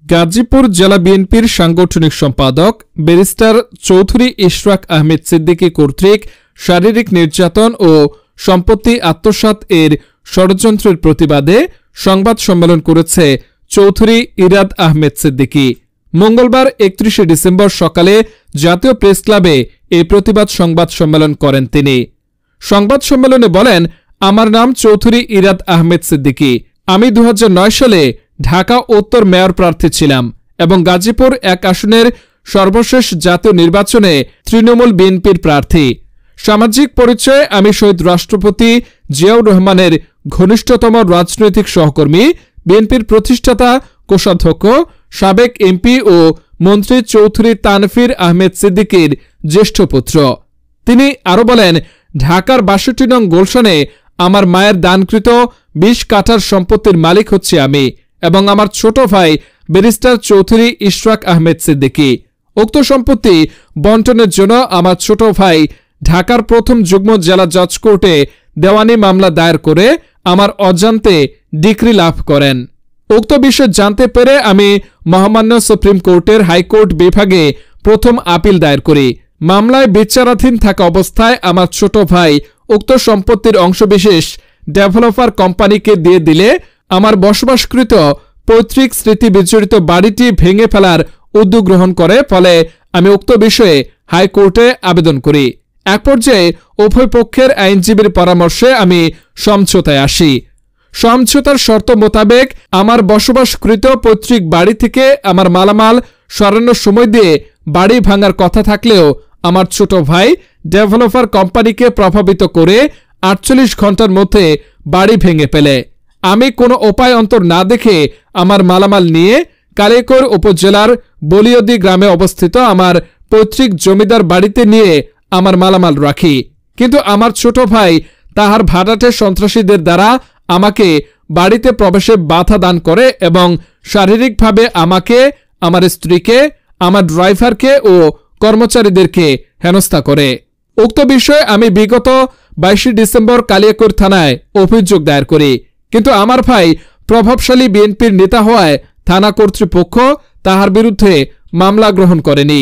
গাজীপুর জেলা বিএনপির সাংগঠনিক সম্পাদক ব্যারিস্টার চৌধুরী ইশরাক আহমেদ সিদ্দিকী কর্তৃক শারীরিক নির্যাতন ও সম্পত্তি আত্মসাৎ এর ষড়যন্ত্রের প্রতিবাদে সংবাদ সম্মেলন করেছে চৌধুরী ইরাদ আহমেদ সিদ্দিকী। মঙ্গলবার ৩১ ডিসেম্বর সকালে জাতীয় প্রেস ক্লাবে এই প্রতিবাদ সংবাদ সম্মেলন করেন তিনি। সংবাদ সম্মেলনে বলেন, আমার নাম চৌধুরী ইরাদ আহমেদ সিদ্দিকী। আমি ২০০৯ সালে ঢাকা উত্তর মেয়র প্রার্থী ছিলাম এবং গাজীপুর ১ আসনের সর্বশেষ জাতীয় নির্বাচনে তৃণমূল বিএনপির প্রার্থী। সামাজিক পরিচয়ে আমি শহীদ রাষ্ট্রপতি জিয়াউর রহমানের ঘনিষ্ঠতম রাজনৈতিক সহকর্মী, বিএনপির প্রতিষ্ঠাতা কোষাধ্যক্ষ, সাবেক এমপি ও মন্ত্রী চৌধুরী তানফির আহমেদ সিদ্দিকীর জ্যেষ্ঠ পুত্র। তিনি আরও বলেন, ঢাকার ৬২ নং গুলশানে আমার মায়ের দানকৃত ২০ কাঠার সম্পত্তির মালিক হচ্ছি আমি এবং আমার ছোট ভাই ব্যারিস্টার চৌধুরী ইশরাক আহমেদ সিদ্দিকী। উক্ত সম্পত্তি বন্টনের জন্য আমার ছোট ভাই ঢাকার প্রথম যুগ্ম জেলা জজ কোর্টে দেওয়ানি মামলা দায়ের করে আমার অজান্তে ডিক্রি লাভ করেন। উক্ত বিষয় জানতে পেরে আমি মহামান্য সুপ্রিম কোর্টের হাইকোর্ট বিভাগে প্রথম আপিল দায়ের করি। মামলায় বিচারাধীন থাকা অবস্থায় আমার ছোট ভাই উক্ত সম্পত্তির অংশবিশেষ ডেভেলপার কোম্পানিকে দিয়ে দিলে আমার বসবাসকৃত পৈতৃক স্মৃতি বিজড়িত বাড়িটি ভেঙে ফেলার উদ্যোগ গ্রহণ করে। ফলে আমি উক্ত বিষয়ে হাইকোর্টে আবেদন করি। এক পর্যায়ে উভয় পক্ষের আইনজীবীর পরামর্শে আমি সমঝোতায় আসি। সমঝোতার শর্ত মোতাবেক আমার বসবাসকৃত পৈতৃক বাড়ি থেকে আমার মালামাল সরানোর সময় দিয়ে বাড়ি ভাঙার কথা থাকলেও আমার ছোট ভাই ডেভেলপার কোম্পানিকে প্রভাবিত করে ৪৮ ঘন্টার মধ্যে বাড়ি ভেঙে ফেলে। আমি কোনো উপায় অন্তর না দেখে আমার মালামাল নিয়ে কালিয়াকৈর উপজেলার বলিয়দি গ্রামে অবস্থিত আমার পৈতৃক জমিদার বাড়িতে নিয়ে আমার মালামাল রাখি। কিন্তু আমার ছোট ভাই তাহার ভাড়াটে সন্ত্রাসীদের দ্বারা আমাকে বাড়িতে প্রবেশে বাধা দান করে এবং শারীরিকভাবে আমাকে, আমার স্ত্রীকে, আমার ড্রাইভারকে ও কর্মচারীদেরকে হেনস্থা করে। উক্ত বিষয়ে আমি বিগত ২২ ডিসেম্বর কালিয়াকৈর থানায় অভিযোগ দায়ের করি। কিন্তু আমার ভাই প্রভাবশালী বিএনপির নেতা হওয়ায় থানা কর্তৃপক্ষ তাহার বিরুদ্ধে মামলা গ্রহণ করেনি।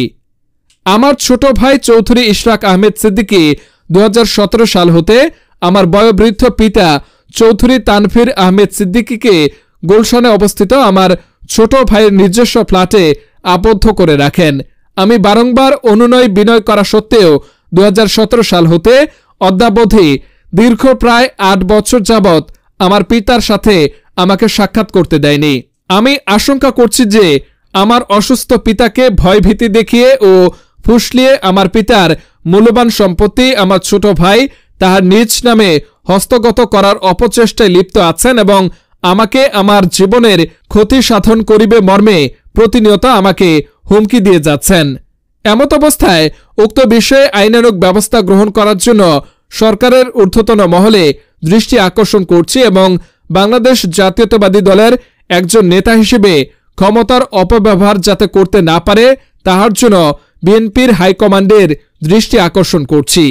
আমার ছোট ভাই চৌধুরী ইশরাক আহমেদ সিদ্দিকী ২০১৭ সাল হতে আমার বয়োবৃদ্ধ পিতা চৌধুরী তানফির আহমেদ সিদ্দিকীকে গুলশানে অবস্থিত আমার ছোট ভাইয়ের নিজস্ব ফ্ল্যাটে আবদ্ধ করে রাখেন। আমি বারংবার অনুনয় বিনয় করা সত্ত্বেও ২০১৭ সাল হতে অদ্যাবধি দীর্ঘ প্রায় ৮ বছর যাবৎ আমার পিতার সাথে আমাকে সাক্ষাৎ করতে দেয়নি। আমি আশঙ্কা করছি যে আমার অসুস্থ পিতাকে ভয়ভীতি দেখিয়ে ও ফুসলিয়ে আমার পিতার মূল্যবান সম্পত্তি আমার ছোট ভাই তাহার নিজ নামে হস্তগত করার অপচেষ্টায় লিপ্ত আছেন এবং আমাকে আমার জীবনের ক্ষতি সাধন করিবে মর্মে প্রতিনিয়ত আমাকে হুমকি দিয়ে যাচ্ছেন। এমত অবস্থায় উক্ত বিষয়ে আইনানুগ ব্যবস্থা গ্রহণ করার জন্য সরকারের ঊর্ধ্বতন মহলে দৃষ্টি আকর্ষণ করছি এবং বাংলাদেশ জাতীয়তাবাদী দলের একজন নেতা হিসেবে ক্ষমতার অপব্যবহার যাতে করতে না পারে তাহার জন্য বিএনপির হাইকমান্ডের দৃষ্টি আকর্ষণ করছি।